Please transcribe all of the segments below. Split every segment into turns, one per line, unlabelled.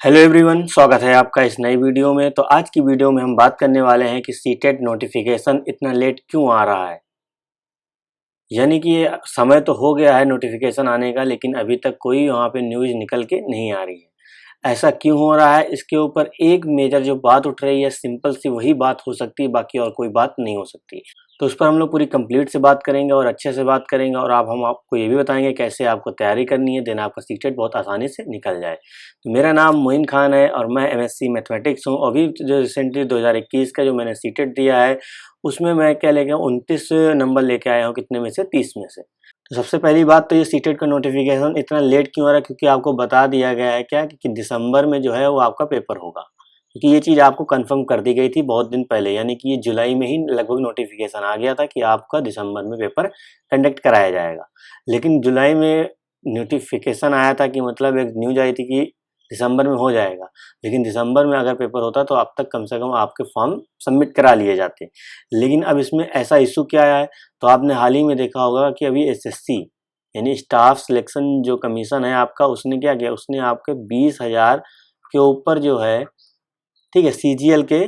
Hello everyone, स्वागत है आपका इस नई वीडियो में। तो आज की वीडियो में हम बात करने वाले हैं कि सीटेट नोटिफिकेशन इतना लेट क्यों आ रहा है। यानी कि ये समय तो हो गया है नोटिफिकेशन आने का, लेकिन अभी तक कोई वहाँ पे न्यूज़ निकल के नहीं आ रही है। ऐसा क्यों हो रहा है, इसके ऊपर एक मेजर जो बात उठ रही है, सिंपल सी वही बात हो सकती है, बाकी और कोई बात नहीं हो सकती। तो उस पर हम लोग पूरी कंप्लीट से बात करेंगे और अच्छे से बात करेंगे, और हम आपको ये भी बताएंगे कैसे आपको तैयारी करनी है, देन आपका सीटेट बहुत आसानी से निकल जाए। तो मेरा नाम मोइन खान है और मैं एमएससी मैथमेटिक्स हूँ। अभी जो रिसेंटली 2021 का जो मैंने सीटेट दिया है, उसमें मैं क्या लेके 29 नंबर लेके आया हूँ, कितने में से 30 में से। तो सबसे पहली बात तो ये सीटेट का नोटिफिकेशन इतना लेट क्यों आ रहा है, क्योंकि आपको बता दिया गया है क्या कि दिसंबर में जो है वो आपका पेपर होगा। क्योंकि ये चीज़ आपको कंफर्म कर दी गई थी बहुत दिन पहले, यानी कि ये जुलाई में ही लगभग नोटिफिकेशन आ गया था कि आपका दिसंबर में पेपर कंडक्ट कराया जाएगा। लेकिन जुलाई में नोटिफिकेशन आया था कि मतलब एक न्यूज़ आई थी कि दिसंबर में हो जाएगा, लेकिन दिसंबर में अगर पेपर होता तो अब तक कम से कम आपके फॉर्म सबमिट करा लिए जाते। लेकिन अब इसमें ऐसा इशू क्या आया है, तो आपने हाल ही में देखा होगा कि अभी एसएससी यानी स्टाफ सिलेक्शन जो कमीशन है आपका, उसने क्या किया, उसने आपके 20,000 के ऊपर जो है, ठीक है, सीजीएल के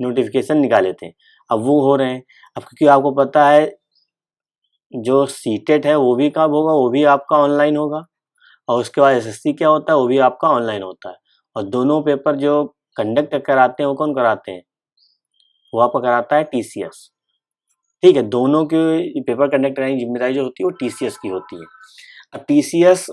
नोटिफिकेशन निकाले थे। अब वो हो रहे हैं। अब क्योंकि आपको पता है जो सीटेट है वो भी कब होगा, वो भी आपका ऑनलाइन होगा, और उसके बाद एसएससी क्या होता है वो भी आपका ऑनलाइन होता है। और दोनों पेपर जो कंडक्ट कराते हैं वो कौन कराते हैं, वो आपका कराता है टीसीएस। ठीक है, दोनों के पेपर कंडक्ट कराने की जिम्मेदारी जो होती है वो टीसीएस की होती है। अब टीसीएस,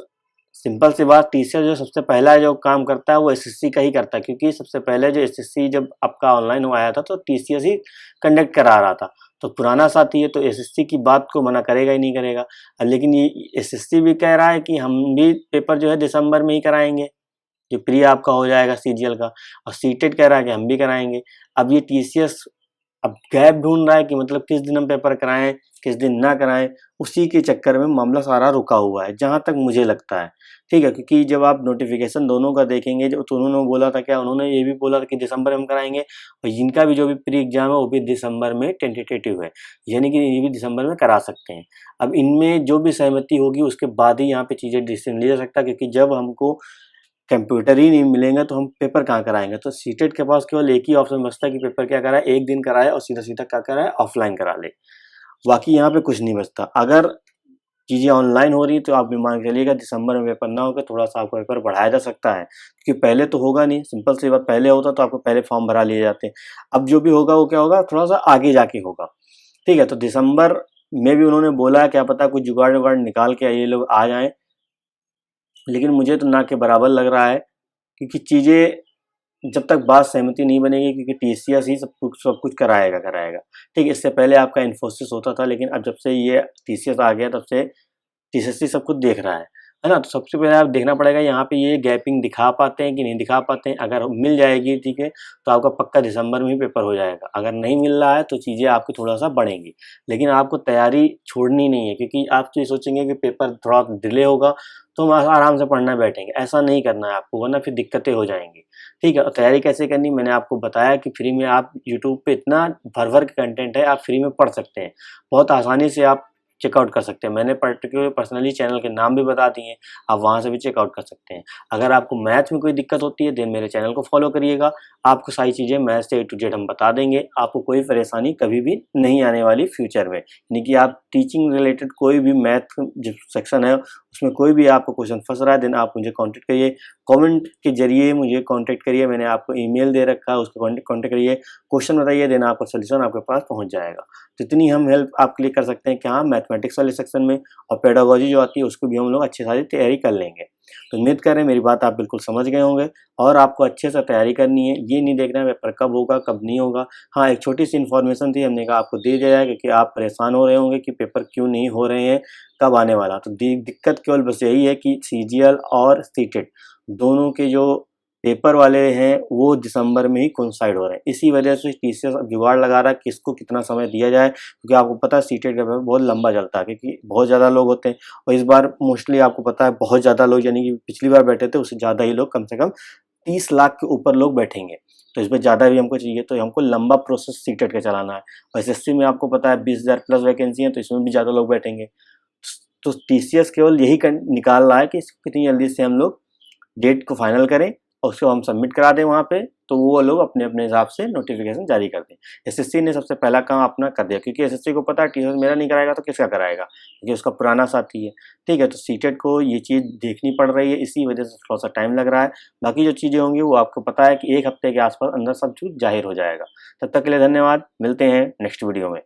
सिंपल सी बात, टीसीएस जो सबसे पहला जो काम करता है वो एसएससी का ही करता है, क्योंकि सबसे पहले जो एसएससी जब आपका ऑनलाइन हो आया था तो टीसीएस ही कंडक्ट करा रहा था। तो पुराना साथी है तो एसएससी की बात को मना करेगा ही नहीं करेगा। लेकिन ये एसएससी भी कह रहा है कि हम भी पेपर जो है दिसंबर में ही कराएंगे, जो प्री आपका हो जाएगा सीजीएल का। और सीटेट कह रहा है कि हम भी कराएंगे। अब ये टीसीएस अब गैप ढूंढ रहा है कि मतलब किस दिन हम पेपर कराएं, किस दिन ना कराएं। उसी के चक्कर में मामला सारा रुका हुआ है, जहां तक मुझे लगता है। ठीक है, क्योंकि जब आप नोटिफिकेशन दोनों का देखेंगे, जो तो उन्होंने बोला था क्या, उन्होंने ये भी बोला था कि दिसंबर में हम कराएंगे, और इनका भी जो भी प्री एग्जाम है वो भी दिसंबर में टेंटेटिव है, यानी कि ये भी दिसंबर में करा सकते हैं। अब इनमें जो भी सहमति होगी उसके बाद ही यहाँ पे चीज़ें डिसीजन लिया जा सकता है, क्योंकि जब हमको कंप्यूटर ही नहीं मिलेंगे तो हम पेपर कहाँ कराएंगे। तो सीटेट के पास केवल एक ही ऑप्शन बचता है कि पेपर क्या कराए, एक दिन कराए और सीधा सीधा क्या कराए, ऑफलाइन करा ले। बाकी यहाँ पे कुछ नहीं बचता। अगर चीज़ें ऑनलाइन हो रही तो आप भी मान के चलिएगा दिसंबर में पेपर ना होकर थोड़ा सा आपका पेपर बढ़ाया जा सकता है, क्योंकि पहले तो होगा नहीं। सिंपल सी बात, पहले होता तो आपको पहले फॉर्म भरा लिए जाते। अब जो भी होगा वो क्या होगा, थोड़ा सा आगे जाके होगा। ठीक है, तो दिसंबर में भी उन्होंने बोला है, क्या पता कुछ जुगाड़ उगाड़ निकाल के ये लोग आ जाएं, लेकिन मुझे तो ना के बराबर लग रहा है। क्योंकि चीज़ें जब तक बात सहमति नहीं बनेगी, क्योंकि टीसीएस ही सब कुछ कराएगा। ठीक है, इससे पहले आपका इन्फोसिस होता था, लेकिन अब जब से ये टीसीएस आ गया तब से टीसीएस ही सब कुछ देख रहा है ना। तो सबसे पहले आप देखना पड़ेगा यहाँ पे ये गैपिंग दिखा पाते हैं कि नहीं दिखा पाते हैं। अगर मिल जाएगी, ठीक है, तो आपका पक्का दिसंबर में ही पेपर हो जाएगा। अगर नहीं मिल रहा है तो चीज़ें आपकी थोड़ा सा बढ़ेंगी, लेकिन आपको तैयारी छोड़नी नहीं है, क्योंकि आप तो ये सोचेंगे कि पेपर थोड़ा डिले होगा तो हम आराम से पढ़ना बैठेंगे। ऐसा नहीं करना है आपको, वरना फिर दिक्कतें हो जाएंगी। ठीक है, और तैयारी कैसे करनी मैंने आपको बताया कि फ्री में आप यूट्यूब पे इतना भर भर के कंटेंट है, आप फ्री में पढ़ सकते हैं। बहुत आसानी से आप चेकआउट कर सकते हैं। मैंने पर्सनली चैनल के नाम भी बता दिए हैं, आप वहाँ से भी चेकआउट कर सकते हैं। अगर आपको मैथ में कोई दिक्कत होती है देन मेरे चैनल को फॉलो करिएगा, आपको सारी चीज़ें मैथ से A to Z हम बता देंगे। आपको कोई परेशानी कभी भी नहीं आने वाली फ्यूचर में। यानी कि आप टीचिंग रिलेटेड कोई भी मैथ जो सेक्शन है उसमें कोई भी आपको क्वेश्चन फंस रहा है, देन आप मुझे कॉन्टेक्ट करिए, कॉमेंट के जरिए मुझे कॉन्टेक्ट करिए। मैंने आपको ईमेल दे रखा है, उसको कॉन्टेक्ट करिए, क्वेश्चन बताइए, देन आपका सोल्यूशन आपके पास पहुँच जाएगा। तो इतनी हम हेल्प आपके लिए कर सकते हैं कि हाँ, मैथमेटिक्स वाले सेक्शन में और पेडागोजी जो आती है उसको भी हम लोग अच्छी सारी तैयारी कर लेंगे। तो उम्मीद कर रहे हैं मेरी बात आप बिल्कुल समझ गए होंगे, और आपको अच्छे से तैयारी करनी है। ये नहीं देखना है पेपर कब होगा कब नहीं होगा। हाँ, एक छोटी सी इन्फॉर्मेशन थी, हमने कहा आपको दे दिया जाए, क्योंकि आप परेशान हो रहे होंगे कि पेपर क्यों नहीं हो रहे हैं, कब आने वाला। तो दिक्कत केवल बस यही है कि सीजीएल और सीटेट दोनों के जो पेपर वाले हैं वो दिसंबर में ही कोइंसाइड हो रहे हैं। इसी वजह से टीसीएस अब जुगाड़ लगा रहा है कि किसको कितना समय दिया जाए, क्योंकि आपको पता है सीटेट का पेपर बहुत लंबा चलता है, क्योंकि बहुत ज़्यादा लोग होते हैं। और इस बार मोस्टली आपको पता है बहुत ज़्यादा लोग, यानी कि पिछली बार बैठे थे उससे ज़्यादा ही लोग, कम से कम 30 लाख के ऊपर लोग बैठेंगे। तो इसमें ज़्यादा भी हमको चाहिए, तो हमको लंबा प्रोसेस सीटेट का चलाना है। और एसएससी में आपको पता है 20,000 प्लस वैकेंसी है, तो इसमें भी ज़्यादा लोग बैठेंगे। तो टीसीएस केवल यही निकाल रहा है कि कितनी जल्दी से हम लोग डेट को फाइनल करें और उसको हम सबमिट करा दें वहाँ पे, तो वो लोग अपने अपने हिसाब से नोटिफिकेशन जारी कर दें। एसएससी ने सबसे पहला काम अपना कर दिया, क्योंकि एसएससी को पता है टीचर मेरा नहीं कराएगा तो किसका कराएगा, क्योंकि उसका पुराना साथी है। ठीक है, तो सीटेट को ये चीज़ देखनी पड़ रही है, इसी वजह से थोड़ा सा टाइम लग रहा है। बाकी जो चीज़ें होंगी वो आपको पता है कि 1 हफ्ते के आसपास अंदर सब कुछ जाहिर हो जाएगा। तब तक के लिए धन्यवाद, मिलते हैं नेक्स्ट वीडियो में।